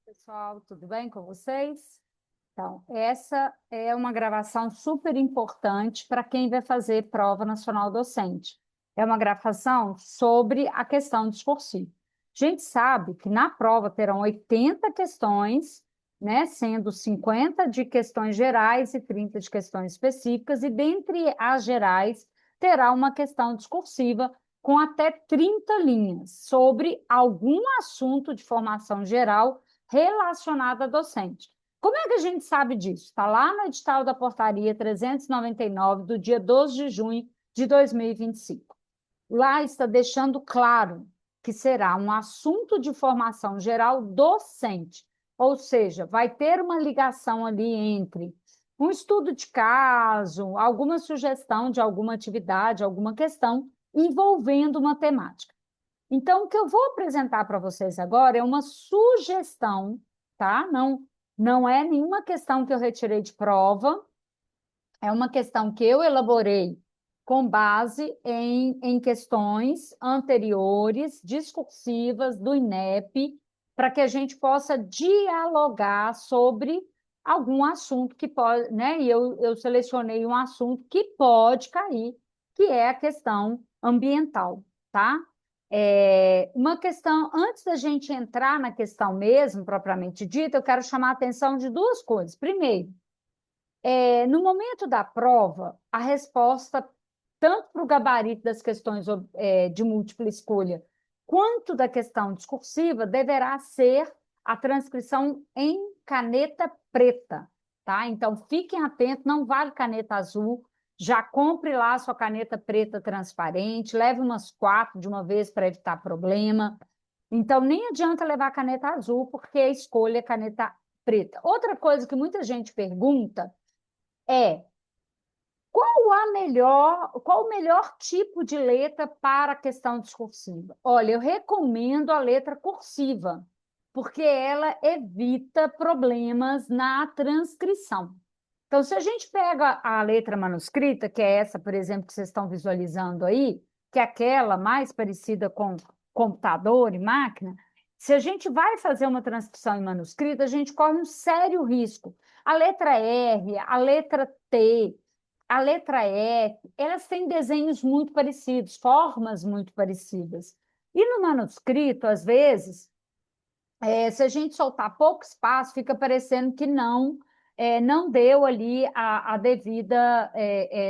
Pessoal, tudo bem com vocês? Então, essa é uma gravação super importante para quem vai fazer prova nacional docente. É uma gravação sobre a questão discursiva. A gente sabe que na prova terão 80 questões, né, sendo 50 de questões gerais e 30 de questões específicas, e dentre as gerais terá uma questão discursiva com até 30 linhas sobre algum assunto de formação geral relacionado a docente. Como é que a gente sabe disso? Está lá no edital da portaria 399, do dia 12 de junho de 2025. Lá está deixando claro que será um assunto de formação geral docente, ou seja, vai ter uma ligação ali entre um estudo de caso, alguma sugestão de alguma atividade, alguma questão envolvendo uma temática. Então, o que eu vou apresentar para vocês agora é uma sugestão, tá? Não é nenhuma questão que eu retirei de prova, é uma questão que eu elaborei com base em questões anteriores, discursivas do INEP, para que a gente possa dialogar sobre algum assunto que pode, né? E eu selecionei um assunto que pode cair, que é a questão ambiental, tá? Uma questão, antes da gente entrar na questão mesmo, propriamente dita, eu quero chamar a atenção de duas coisas. Primeiro, no momento da prova, a resposta, tanto para o gabarito das questões de múltipla escolha, quanto da questão discursiva, deverá ser a transcrição em caneta preta, tá? Então, fiquem atentos, não vale caneta azul, já compre lá a sua caneta preta transparente, leve umas 4 de uma vez para evitar problema. Então, nem adianta levar caneta azul, porque a escolha é caneta preta. Outra coisa que muita gente pergunta é qual o melhor tipo de letra para a questão discursiva? Olha, eu recomendo a letra cursiva, porque ela evita problemas na transcrição. Então, se a gente pega a letra manuscrita, que é essa, por exemplo, que vocês estão visualizando aí, que é aquela mais parecida com computador e máquina, se a gente vai fazer uma transcrição em manuscrita, a gente corre um sério risco. A letra R, a letra T, a letra F, elas têm desenhos muito parecidos, formas muito parecidas. E no manuscrito, às vezes, se a gente soltar pouco espaço, fica parecendo que não deu ali a devida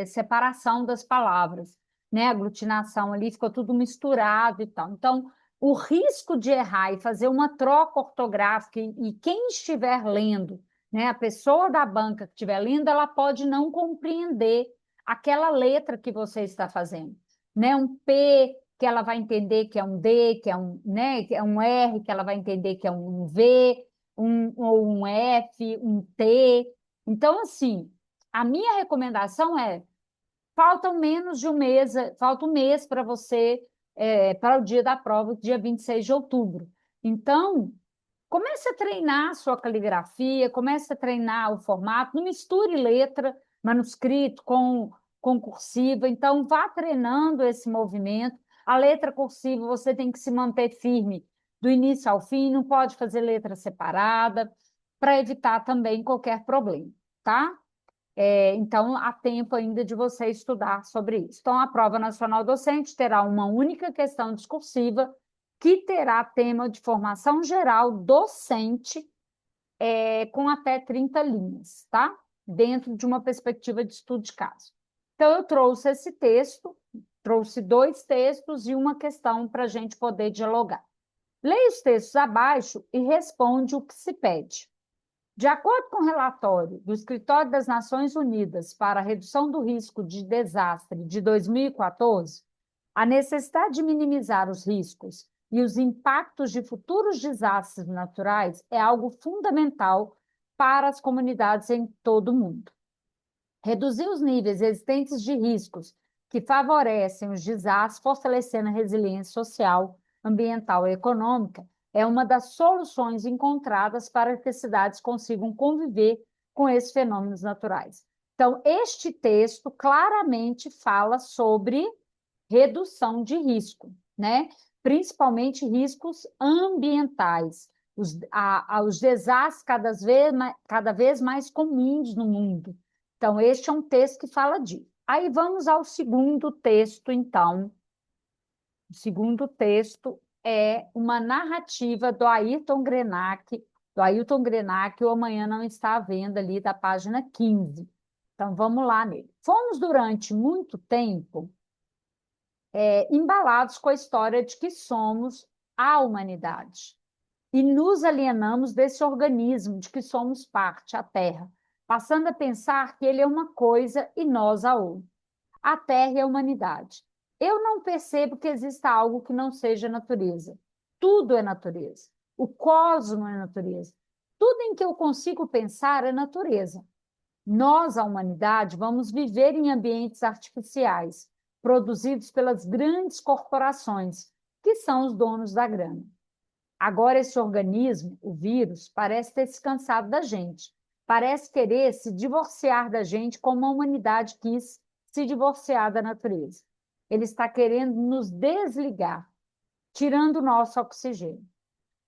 separação das palavras, né? A aglutinação ali ficou tudo misturado e tal. Então, o risco de errar e fazer uma troca ortográfica, e quem estiver lendo, né, a pessoa da banca que estiver lendo, ela pode não compreender aquela letra que você está fazendo, né? Um P que ela vai entender que é um D, que é um, né, que é um R, que ela vai entender que é um V, ou um F, um T. Então, assim, a minha recomendação é: falta um mês para você, para o dia da prova, dia 26 de outubro. Então, comece a treinar a sua caligrafia, comece a treinar o formato, não misture letra, manuscrito com cursiva, então vá treinando esse movimento. A letra cursiva você tem que se manter firme do início ao fim, não pode fazer letra separada, para evitar também qualquer problema, tá? Então, há tempo ainda de você estudar sobre isso. Então, a prova nacional docente terá uma única questão discursiva que terá tema de formação geral docente, com até 30 linhas, tá? Dentro de uma perspectiva de estudo de caso. Então, eu trouxe esse texto, trouxe 2 textos e uma questão para a gente poder dialogar. Leia os textos abaixo e responde o que se pede. De acordo com o relatório do Escritório das Nações Unidas para a Redução do Risco de Desastre de 2014, a necessidade de minimizar os riscos e os impactos de futuros desastres naturais é algo fundamental para as comunidades em todo o mundo. Reduzir os níveis existentes de riscos que favorecem os desastres, fortalecendo a resiliência social, ambiental e econômica, é uma das soluções encontradas para que as cidades consigam conviver com esses fenômenos naturais. Então, este texto claramente fala sobre redução de risco, né? Principalmente riscos ambientais. os desastres cada vez mais comuns no mundo. Então, este é um texto que fala disso. Aí vamos ao segundo texto, então. O segundo texto é uma narrativa do Ayrton Krenak, O Amanhã Não Está à Venda, ali da página 15. Então, vamos lá nele. Fomos, durante muito tempo, embalados com a história de que somos a humanidade. E nos alienamos desse organismo de que somos parte, a Terra, passando a pensar que ele é uma coisa e nós a outra. A Terra e a humanidade. Eu não percebo que exista algo que não seja natureza. Tudo é natureza. O cosmos é natureza. Tudo em que eu consigo pensar é natureza. Nós, a humanidade, vamos viver em ambientes artificiais, produzidos pelas grandes corporações, que são os donos da grana. Agora, esse organismo, o vírus, parece ter se cansado da gente. Parece querer se divorciar da gente como a humanidade quis se divorciar da natureza. Ele está querendo nos desligar, tirando o nosso oxigênio.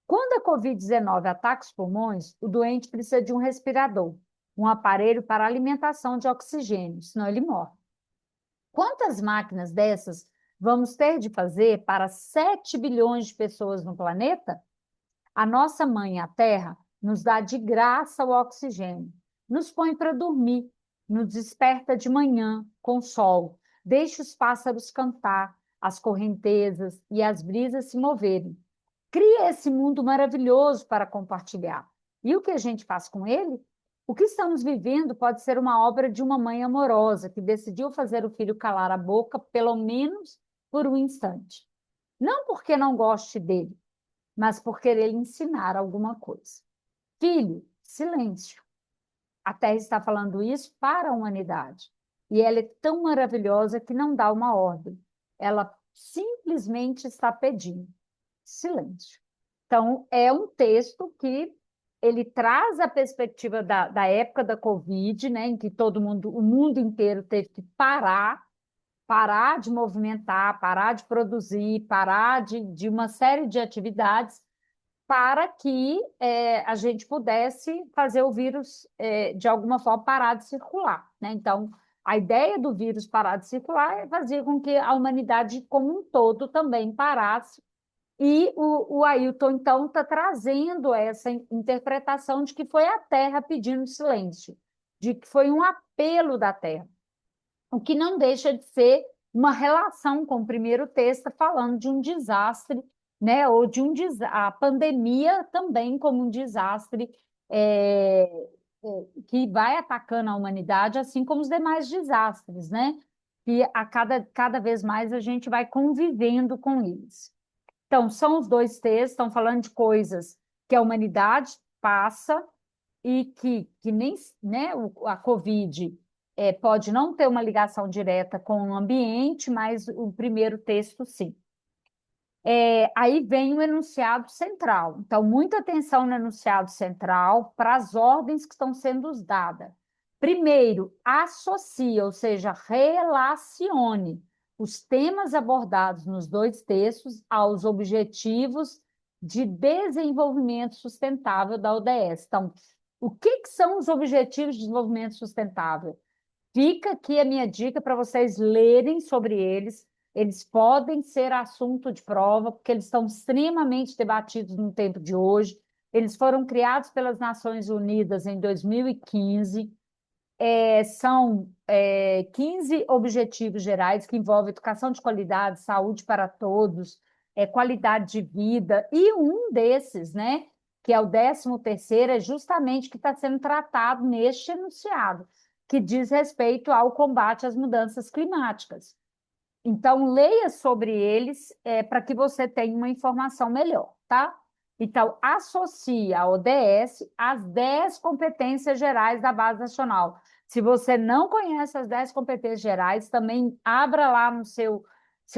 Quando a Covid-19 ataca os pulmões, o doente precisa de um respirador, um aparelho para alimentação de oxigênio, senão ele morre. Quantas máquinas dessas vamos ter de fazer para 7 bilhões de pessoas no planeta? A nossa mãe, a Terra, nos dá de graça o oxigênio, nos põe para dormir, nos desperta de manhã com o sol, deixa os pássaros cantar, as correntezas e as brisas se moverem. Cria esse mundo maravilhoso para compartilhar. E o que a gente faz com ele? O que estamos vivendo pode ser uma obra de uma mãe amorosa que decidiu fazer o filho calar a boca, pelo menos por um instante. Não porque não goste dele, mas por querer ensinar alguma coisa. Filho, silêncio. A Terra está falando isso para a humanidade. E ela é tão maravilhosa que não dá uma ordem. Ela simplesmente está pedindo silêncio. Então, é um texto que ele traz a perspectiva da época da Covid, né, em que o mundo inteiro teve que parar de movimentar, parar de produzir, parar de uma série de atividades para que a gente pudesse fazer o vírus, de alguma forma, parar de circular, né? Então, a ideia do vírus parar de circular é fazer com que a humanidade como um todo também parasse. E o Ailton, então, está trazendo essa interpretação de que foi a Terra pedindo silêncio, de que foi um apelo da Terra, o que não deixa de ser uma relação com o primeiro texto, falando de um desastre, né? Ou de a pandemia também como um desastre que vai atacando a humanidade, assim como os demais desastres, né? E cada vez mais a gente vai convivendo com eles. Então, são os dois textos, estão falando de coisas que a humanidade passa e que nem, né, a Covid pode não ter uma ligação direta com o ambiente, mas o primeiro texto, sim. Aí vem o enunciado central. Então, muita atenção no enunciado central para as ordens que estão sendo dadas. Primeiro, associe, ou seja, relacione os temas abordados nos dois textos aos objetivos de desenvolvimento sustentável da ODS. Então, o que são os objetivos de desenvolvimento sustentável? Fica aqui a minha dica para vocês lerem sobre eles. Eles podem ser assunto de prova, porque eles estão extremamente debatidos no tempo de hoje. Eles foram criados pelas Nações Unidas em 2015. São 15 objetivos gerais que envolvem educação de qualidade, saúde para todos, qualidade de vida, e um desses, né, que é o 13º, é justamente que está sendo tratado neste enunciado, que diz respeito ao combate às mudanças climáticas. Então, leia sobre eles para que você tenha uma informação melhor, tá? Então, associe a ODS às 10 competências gerais da Base Nacional. Se você não conhece as 10 competências gerais, também abra lá no seu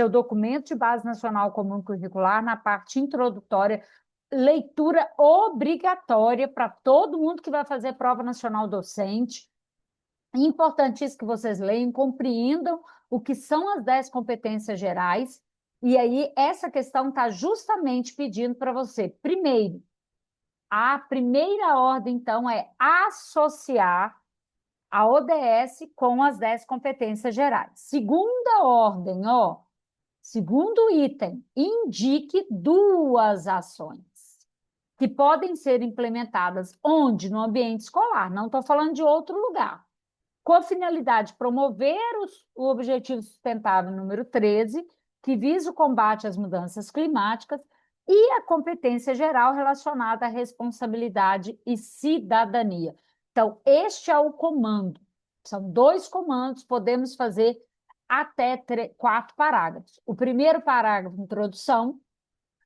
documento de Base Nacional Comum Curricular, na parte introdutória, leitura obrigatória para todo mundo que vai fazer prova nacional docente. Importantíssimo que vocês leiam, compreendam o que são as 10 competências gerais, e aí essa questão está justamente pedindo para você, primeiro, A primeira ordem, então, é associar a ODS com as 10 competências gerais. Segunda ordem, ó, segundo item, indique duas ações que podem ser implementadas onde? No ambiente escolar, não estou falando de outro lugar, com a finalidade de promover o objetivo sustentável número 13, que visa o combate às mudanças climáticas, e a competência geral relacionada à responsabilidade e cidadania. Então, este é o comando. São 2 comandos, podemos fazer até 4 parágrafos. O primeiro parágrafo, introdução.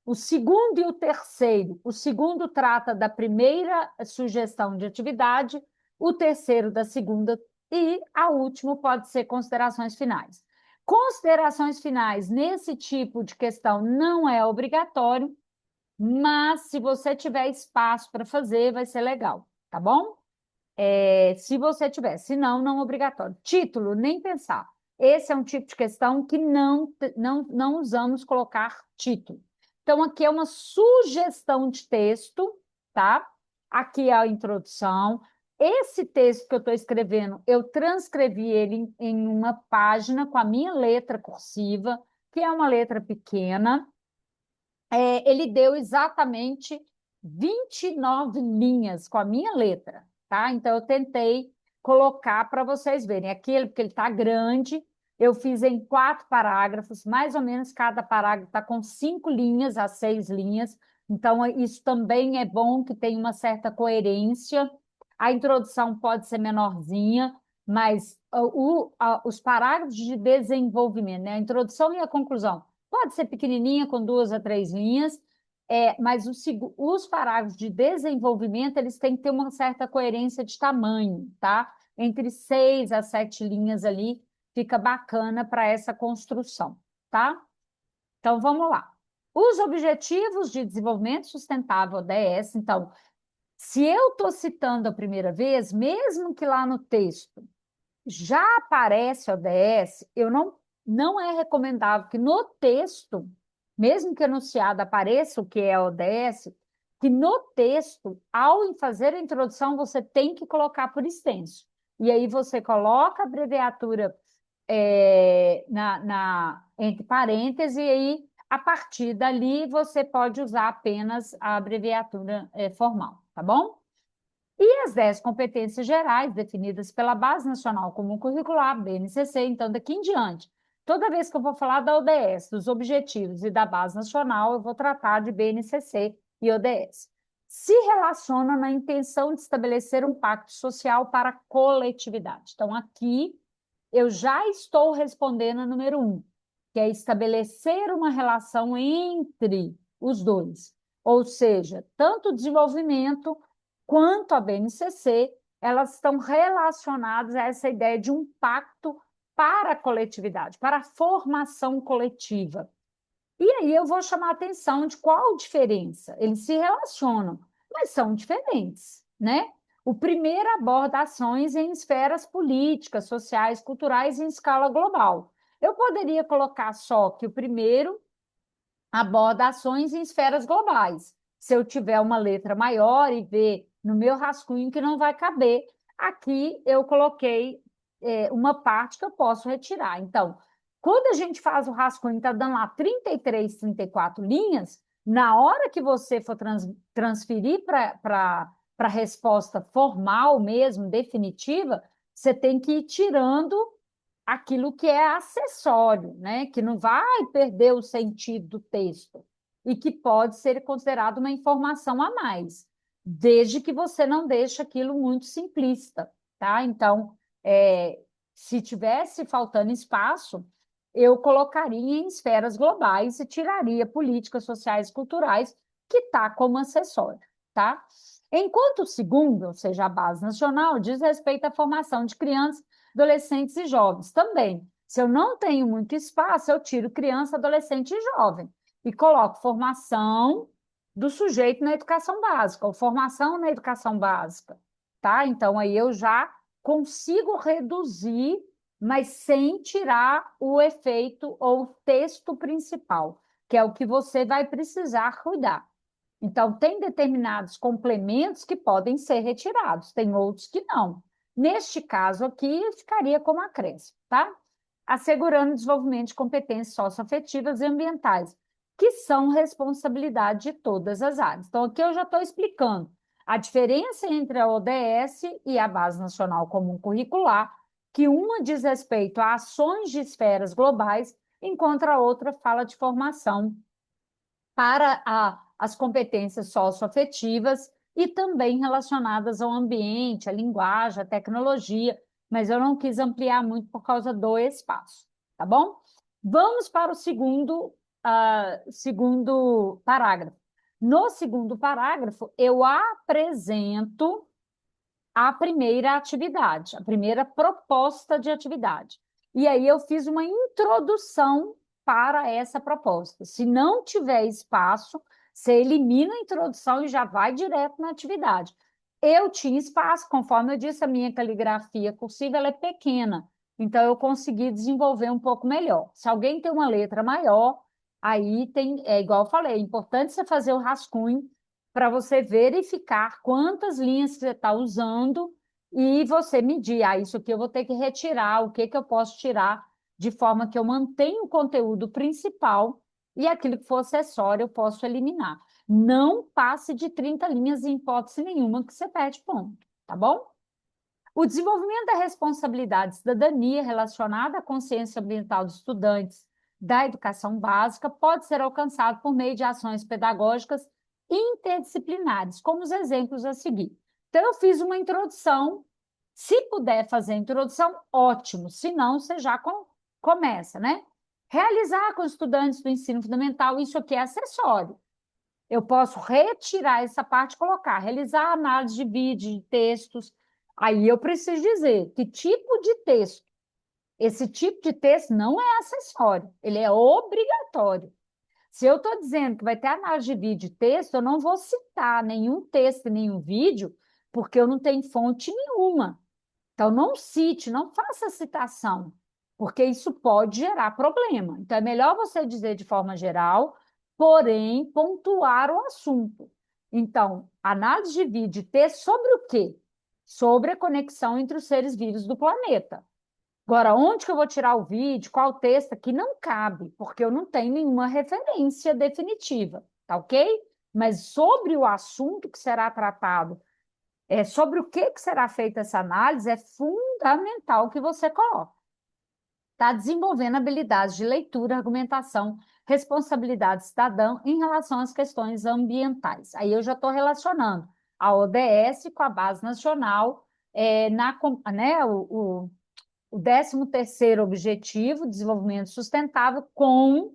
O segundo e o terceiro. O segundo trata da primeira sugestão de atividade, o terceiro da segunda e a última pode ser considerações finais. Considerações finais nesse tipo de questão não é obrigatório, mas se você tiver espaço para fazer, vai ser legal, tá bom? Se você tiver, se não, não é obrigatório. Título, nem pensar. Esse é um tipo de questão que não usamos colocar título. Então, aqui é uma sugestão de texto, tá? Aqui é a introdução. Esse texto que eu estou escrevendo, eu transcrevi ele em uma página com a minha letra cursiva, que é uma letra pequena. Ele deu exatamente 29 linhas com a minha letra, tá? Então, eu tentei colocar para vocês verem. Aqui, porque ele está grande, eu fiz em 4 parágrafos, mais ou menos cada parágrafo está com 5 linhas a 6 linhas. Então, isso também é bom que tenha uma certa coerência. A introdução pode ser menorzinha, mas os parágrafos de desenvolvimento, né? A introdução e a conclusão, pode ser pequenininha, com 2 a 3 linhas, mas os parágrafos de desenvolvimento eles têm que ter uma certa coerência de tamanho, tá? Entre 6 a 7 linhas ali, fica bacana para essa construção, tá? Então, vamos lá. Os Objetivos de Desenvolvimento Sustentável, ODS, então, se eu estou citando a primeira vez, mesmo que lá no texto já aparece ODS, não é recomendável que no texto, mesmo que enunciado apareça o que é ODS, que no texto, ao fazer a introdução, você tem que colocar por extenso. E aí você coloca a abreviatura entre parênteses, e aí, a partir dali, você pode usar apenas a abreviatura formal, tá bom? E as 10 competências gerais definidas pela Base Nacional Comum Curricular, BNCC, então, daqui em diante. Toda vez que eu vou falar da ODS, dos objetivos e da Base Nacional, eu vou tratar de BNCC e ODS. Se relaciona na intenção de estabelecer um pacto social para a coletividade. Então, aqui, eu já estou respondendo a número 1, que é estabelecer uma relação entre os dois. Ou seja, tanto o desenvolvimento quanto a BNCC, elas estão relacionadas a essa ideia de um pacto para a coletividade, para a formação coletiva. E aí eu vou chamar a atenção de qual diferença. Eles se relacionam, mas são diferentes, né? O primeiro aborda ações em esferas políticas, sociais, culturais em escala global. Eu poderia colocar só que o primeiro aborda ações em esferas globais. Se eu tiver uma letra maior e ver no meu rascunho que não vai caber, aqui eu coloquei uma parte que eu posso retirar. Então, quando a gente faz o rascunho, está dando lá 33, 34 linhas, na hora que você for transferir para a resposta formal mesmo, definitiva, você tem que ir tirando aquilo que é acessório, né? Que não vai perder o sentido do texto e que pode ser considerado uma informação a mais, desde que você não deixe aquilo muito simplista, tá? Então, se tivesse faltando espaço, eu colocaria em esferas globais e tiraria políticas sociais e culturais, que está como acessório, tá? Enquanto o segundo, ou seja, a base nacional, diz respeito à formação de crianças, adolescentes e jovens também. Se eu não tenho muito espaço, eu tiro criança, adolescente e jovem e coloco formação do sujeito na educação básica, ou formação na educação básica, tá? Então, aí eu já consigo reduzir, mas sem tirar o efeito ou o texto principal, que é o que você vai precisar cuidar. Então, tem determinados complementos que podem ser retirados, tem outros que não. Neste caso aqui, ficaria como acréscimo, tá? Assegurando o desenvolvimento de competências socioafetivas e ambientais, que são responsabilidade de todas as áreas. Então, aqui eu já estou explicando a diferença entre a ODS e a Base Nacional Comum Curricular, que uma diz respeito a ações de esferas globais, enquanto a outra fala de formação para as competências socioafetivas e também relacionadas ao ambiente, à linguagem, à tecnologia, mas eu não quis ampliar muito por causa do espaço, tá bom? Vamos para o segundo parágrafo. No segundo parágrafo, eu apresento a primeira atividade, a primeira proposta de atividade. E aí eu fiz uma introdução para essa proposta. Se não tiver espaço, você elimina a introdução e já vai direto na atividade. Eu tinha espaço, conforme eu disse, a minha caligrafia cursiva ela é pequena, então eu consegui desenvolver um pouco melhor. Se alguém tem uma letra maior, aí tem, é igual eu falei, é importante você fazer o rascunho para você verificar quantas linhas você está usando e você medir, isso aqui eu vou ter que retirar, o que eu posso tirar, de forma que eu mantenha o conteúdo principal e aquilo que for acessório eu posso eliminar. Não passe de 30 linhas em hipótese nenhuma, que você perde ponto, tá bom? O desenvolvimento da responsabilidade e cidadania relacionada à consciência ambiental dos estudantes da educação básica pode ser alcançado por meio de ações pedagógicas interdisciplinares, como os exemplos a seguir. Então, eu fiz uma introdução. Se puder fazer a introdução, ótimo. Se não, você já começa, né? Realizar com os estudantes do ensino fundamental, isso aqui é acessório. Eu posso retirar essa parte e colocar, realizar análise de vídeo, de textos. Aí eu preciso dizer que tipo de texto. Esse tipo de texto não é acessório, ele é obrigatório. Se eu estou dizendo que vai ter análise de vídeo e texto, eu não vou citar nenhum texto, nenhum vídeo, porque eu não tenho fonte nenhuma. Então, não cite, não faça citação, porque isso pode gerar problema. Então, é melhor você dizer de forma geral, porém, pontuar o assunto. Então, análise de vídeo e texto sobre o quê? Sobre a conexão entre os seres vivos do planeta. Agora, onde que eu vou tirar o vídeo, qual texto? Aqui não cabe, porque eu não tenho nenhuma referência definitiva, tá ok? Mas sobre o assunto que será tratado, sobre o que será feita essa análise, é fundamental que você coloque. Está desenvolvendo habilidades de leitura, argumentação, responsabilidade cidadã em relação às questões ambientais. Aí eu já estou relacionando a ODS com a Base Nacional, né, o 13º objetivo, desenvolvimento sustentável, com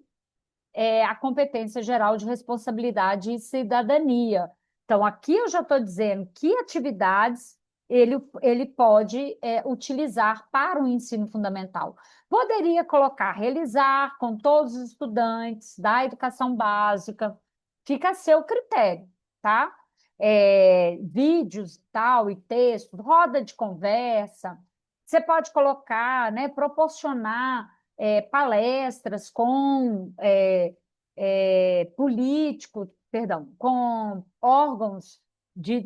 a competência geral de responsabilidade e cidadania. Então, aqui eu já estou dizendo que atividades ele pode utilizar para o ensino fundamental. Poderia colocar, realizar com todos os estudantes da educação básica, fica a seu critério, tá? Vídeos tal e texto, roda de conversa, você pode colocar, né, proporcionar palestras com políticos, perdão, com órgãos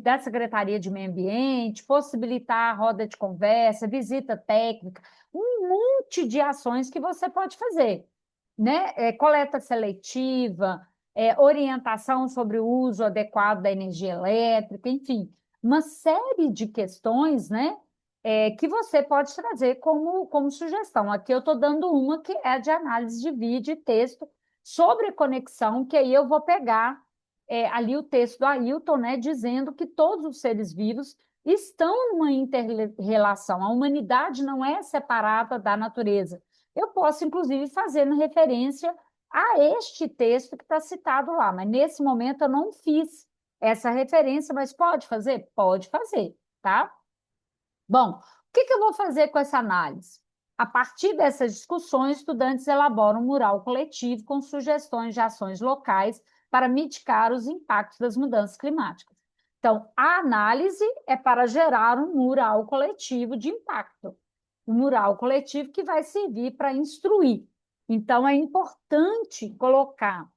da Secretaria de Meio Ambiente, possibilitar roda de conversa, visita técnica, um monte de ações que você pode fazer, né? Coleta seletiva, orientação sobre o uso adequado da energia elétrica, enfim, uma série de questões, né? Que você pode trazer como sugestão. Aqui eu estou dando uma que é de análise de vídeo e texto sobre conexão, que aí eu vou pegar ali o texto do Ailton, né, dizendo que todos os seres vivos estão numa inter-relação. A humanidade não é separada da natureza. Eu posso, inclusive, fazer referência a este texto que está citado lá, mas nesse momento eu não fiz essa referência, mas pode fazer? Pode fazer, tá? Bom, o que eu vou fazer com essa análise? A partir dessas discussões, estudantes elaboram um mural coletivo com sugestões de ações locais para mitigar os impactos das mudanças climáticas. Então, a análise é para gerar um mural coletivo de impacto, um mural coletivo que vai servir para instruir. Então, é importante colocar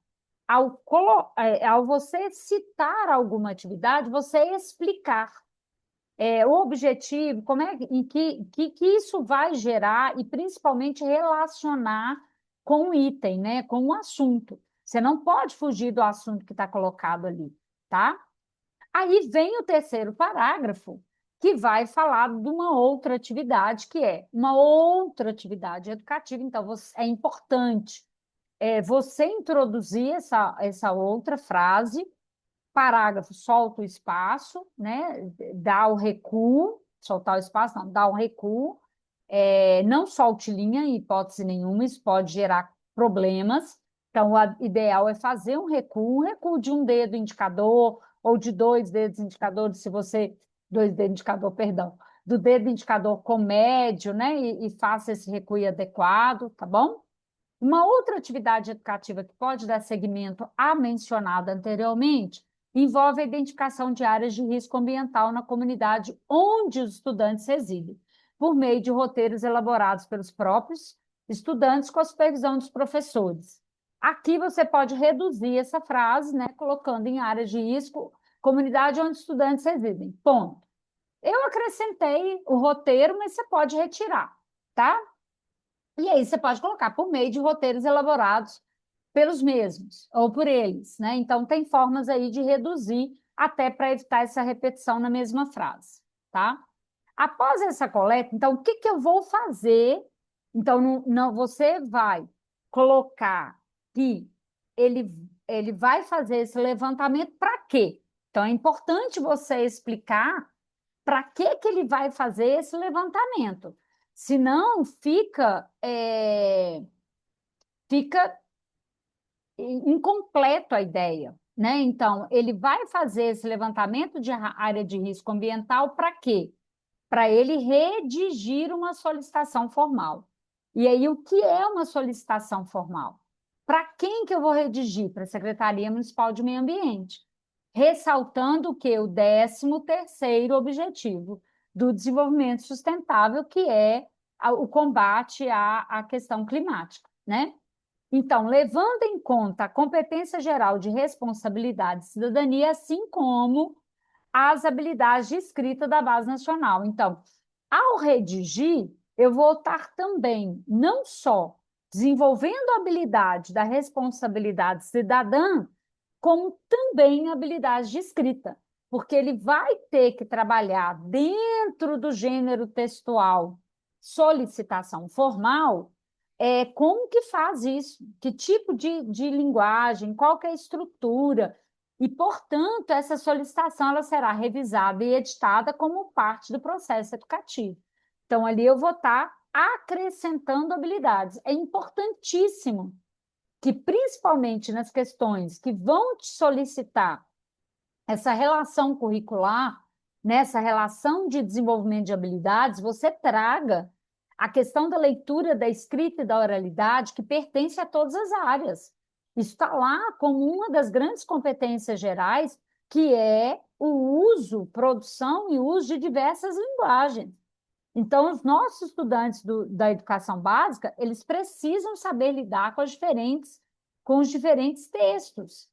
ao você citar alguma atividade, você explicar o objetivo, como é que isso vai gerar e principalmente relacionar com o item, né, com o assunto. Você não pode fugir do assunto que está colocado ali, tá? Aí vem o terceiro parágrafo, que vai falar de uma outra atividade, que é uma outra atividade educativa. Então, é importante você introduzir essa outra frase, parágrafo, solta o espaço, né? Dá o recuo, soltar o espaço, não, dá um recuo, não solte linha em hipótese nenhuma, isso pode gerar problemas. Então, o ideal é fazer um recuo de um dedo indicador, ou de dois dedos indicadores, se você. Dois dedos indicador, perdão, do dedo indicador com médio, né? E faça esse recuo adequado, tá bom? Uma outra atividade educativa que pode dar seguimento à mencionada anteriormente envolve a identificação de áreas de risco ambiental na comunidade onde os estudantes residem, por meio de roteiros elaborados pelos próprios estudantes com a supervisão dos professores. Aqui você pode reduzir essa frase, né, colocando em áreas de risco, comunidade onde os estudantes residem. Ponto. Eu acrescentei o roteiro, mas você pode retirar, tá? E aí você pode colocar por meio de roteiros elaborados pelos mesmos, ou por eles, né? Então, tem formas aí de reduzir até para evitar essa repetição na mesma frase, tá? Após essa coleta, então, o que que eu vou fazer? Então, você vai colocar que ele, ele vai fazer esse levantamento para quê? Então, é importante você explicar para que ele vai fazer esse levantamento. Senão, fica incompleto a ideia, né? Então, ele vai fazer esse levantamento de área de risco ambiental para quê? Para ele redigir uma solicitação formal. E aí, o que é uma solicitação formal? Para quem que eu vou redigir? Para a Secretaria Municipal de Meio Ambiente. Ressaltando o que? O 13º objetivo do desenvolvimento sustentável, que é o combate à questão climática, né? Então, levando em conta a competência geral de responsabilidade e cidadania, assim como as habilidades de escrita da Base Nacional. Então, ao redigir, eu vou estar também não só desenvolvendo a habilidade da responsabilidade cidadã, como também habilidade de escrita, porque ele vai ter que trabalhar dentro do gênero textual solicitação formal, como que faz isso, que tipo de linguagem, qual que é a estrutura, e, portanto, essa solicitação ela será revisada e editada como parte do processo educativo. Então, ali eu vou estar acrescentando habilidades. É importantíssimo que, principalmente nas questões que vão te solicitar essa relação curricular, nessa relação de desenvolvimento de habilidades, você traga a questão da leitura, da escrita e da oralidade, que pertence a todas as áreas. Isso está lá como uma das grandes competências gerais, que é o uso, produção e uso de diversas linguagens. Então, os nossos estudantes da educação básica, eles precisam saber lidar com os diferentes textos.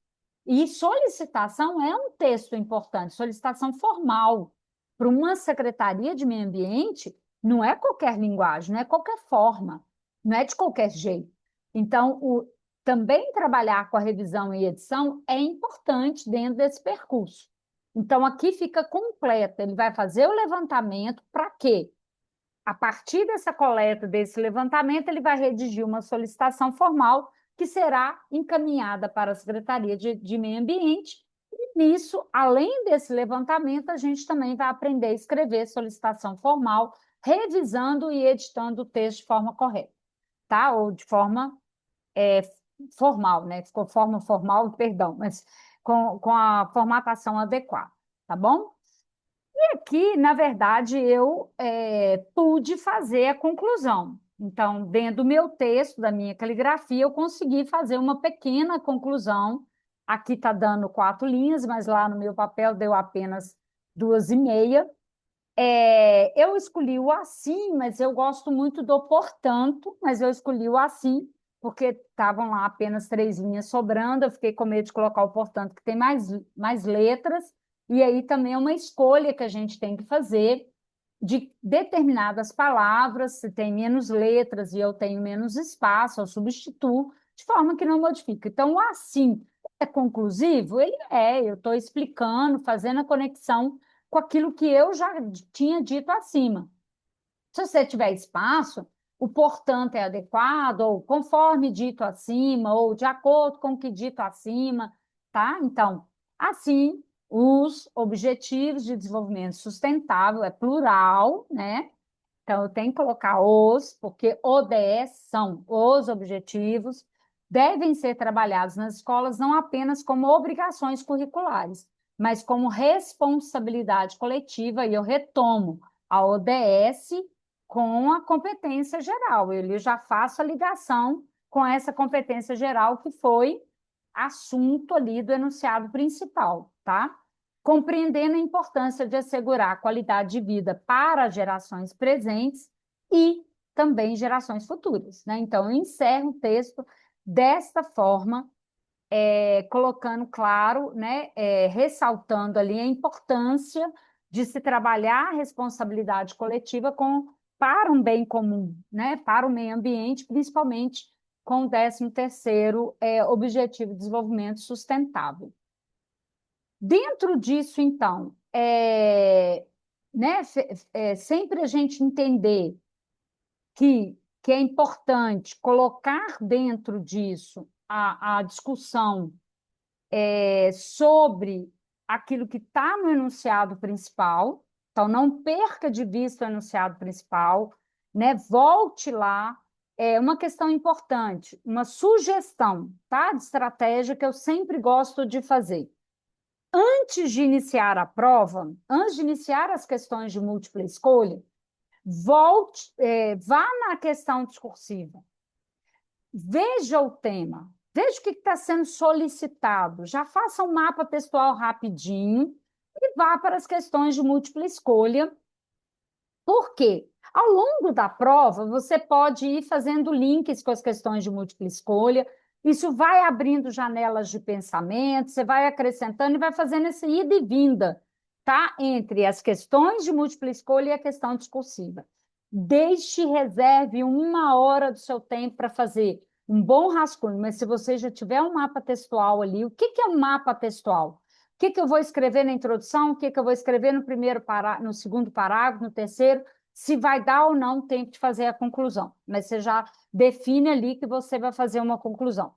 E solicitação é um texto importante, solicitação formal. Para uma secretaria de meio ambiente, não é qualquer linguagem, não é qualquer forma, não é de qualquer jeito. Então, também trabalhar com a revisão e edição é importante dentro desse percurso. Então, aqui fica completo, ele vai fazer o levantamento para quê? A partir dessa coleta, desse levantamento, ele vai redigir uma solicitação formal que será encaminhada para a Secretaria de Meio Ambiente. E nisso, além desse levantamento, a gente também vai aprender a escrever solicitação formal, revisando e editando o texto de forma correta, tá? Ou de forma formal, né? Ficou forma formal, perdão, mas com a formatação adequada, tá bom? Aqui, na verdade, eu pude fazer a conclusão. Então, dentro do meu texto, da minha caligrafia, eu consegui fazer uma pequena conclusão. Aqui está dando 4 linhas, mas lá no meu papel deu apenas 2,5. Eu escolhi o assim, mas eu gosto muito do portanto, mas eu escolhi o assim, porque estavam lá apenas 3 linhas sobrando, eu fiquei com medo de colocar o portanto, que tem mais letras, e aí também é uma escolha que a gente tem que fazer de determinadas palavras, se tem menos letras e eu tenho menos espaço, eu substituo, de forma que não modifica. Então, o assim é conclusivo? Ele é, eu estou explicando, fazendo a conexão com aquilo que eu já tinha dito acima. Se você tiver espaço, o portanto é adequado, ou conforme dito acima, ou de acordo com o que dito acima, tá? Então, assim, os Objetivos de Desenvolvimento Sustentável é plural, né? Então, eu tenho que colocar os, porque ODS são os objetivos, devem ser trabalhados nas escolas não apenas como obrigações curriculares, mas como responsabilidade coletiva, e eu retomo a ODS com a competência geral. Eu já faço a ligação com essa competência geral que foi assunto ali do enunciado principal, tá? Compreendendo a importância de assegurar a qualidade de vida para gerações presentes e também gerações futuras, né? Então, eu encerro o texto desta forma, colocando claro, né, ressaltando ali a importância de se trabalhar a responsabilidade coletiva para um bem comum, né, para o meio ambiente, principalmente com o 13º Objetivo de Desenvolvimento Sustentável. Dentro disso, então, né, sempre a gente entender que é importante colocar dentro disso a discussão sobre aquilo que está no enunciado principal. Então, não perca de vista o enunciado principal, né? Volte lá. É uma questão importante, uma sugestão, tá? De estratégia que eu sempre gosto de fazer. Antes de iniciar a prova, antes de iniciar as questões de múltipla escolha, vá na questão discursiva, veja o tema, veja o que está sendo solicitado, já faça um mapa textual rapidinho e vá para as questões de múltipla escolha. Por quê? Ao longo da prova, você pode ir fazendo links com as questões de múltipla escolha, isso vai abrindo janelas de pensamento, você vai acrescentando e vai fazendo essa ida e vinda, tá? Entre as questões de múltipla escolha e a questão discursiva. Reserve 1 hora do seu tempo para fazer um bom rascunho, mas se você já tiver um mapa textual ali, o que é um mapa textual? O que eu vou escrever na introdução? O que eu vou escrever no segundo parágrafo, no terceiro? Se vai dar ou não tempo de fazer a conclusão. Mas você já define ali que você vai fazer uma conclusão.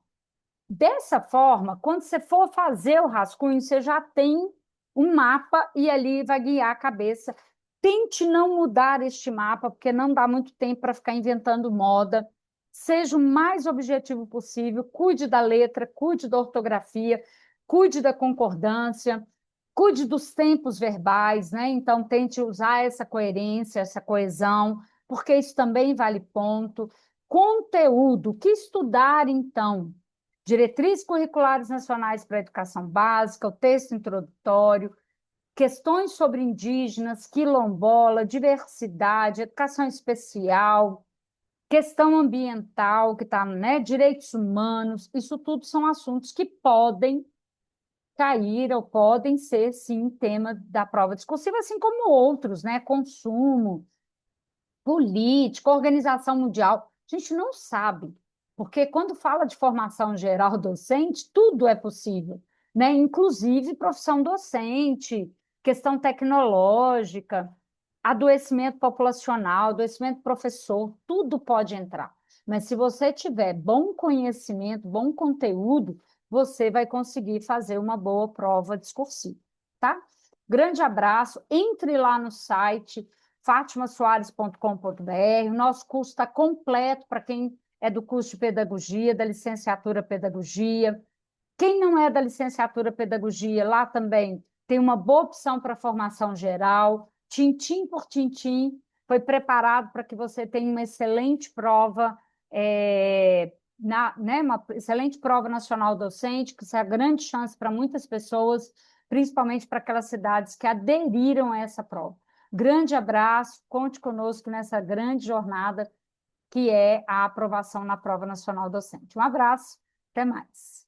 Dessa forma, quando você for fazer o rascunho, você já tem um mapa e ali vai guiar a cabeça. Tente não mudar este mapa, porque não dá muito tempo para ficar inventando moda. Seja o mais objetivo possível, cuide da letra, cuide da ortografia, cuide da concordância, cuide dos tempos verbais, né? Então, tente usar essa coerência, essa coesão, porque isso também vale ponto. Conteúdo, o que estudar, então? Diretrizes curriculares nacionais para a educação básica, o texto introdutório, questões sobre indígenas, quilombola, diversidade, educação especial, questão ambiental, que está, né, direitos humanos, isso tudo são assuntos que podem cair ou podem ser, sim, tema da prova discursiva, assim como outros, né? Consumo, política, organização mundial. A gente não sabe, porque quando fala de formação geral docente, tudo é possível, né? Inclusive profissão docente, questão tecnológica, adoecimento populacional, adoecimento professor, tudo pode entrar. Mas se você tiver bom conhecimento, bom conteúdo, você vai conseguir fazer uma boa prova discursiva, tá? Grande abraço, entre lá no site fatimasoares.com.br, o nosso curso está completo para quem é do curso de pedagogia, da licenciatura pedagogia. Quem não é da licenciatura pedagogia, lá também tem uma boa opção para formação geral, tintim por tintim, foi preparado para que você tenha uma excelente prova, né, uma excelente prova nacional docente, que isso é a grande chance para muitas pessoas, principalmente para aquelas cidades que aderiram a essa prova. Grande abraço, conte conosco nessa grande jornada que é a aprovação na Prova Nacional Docente. Um abraço, até mais.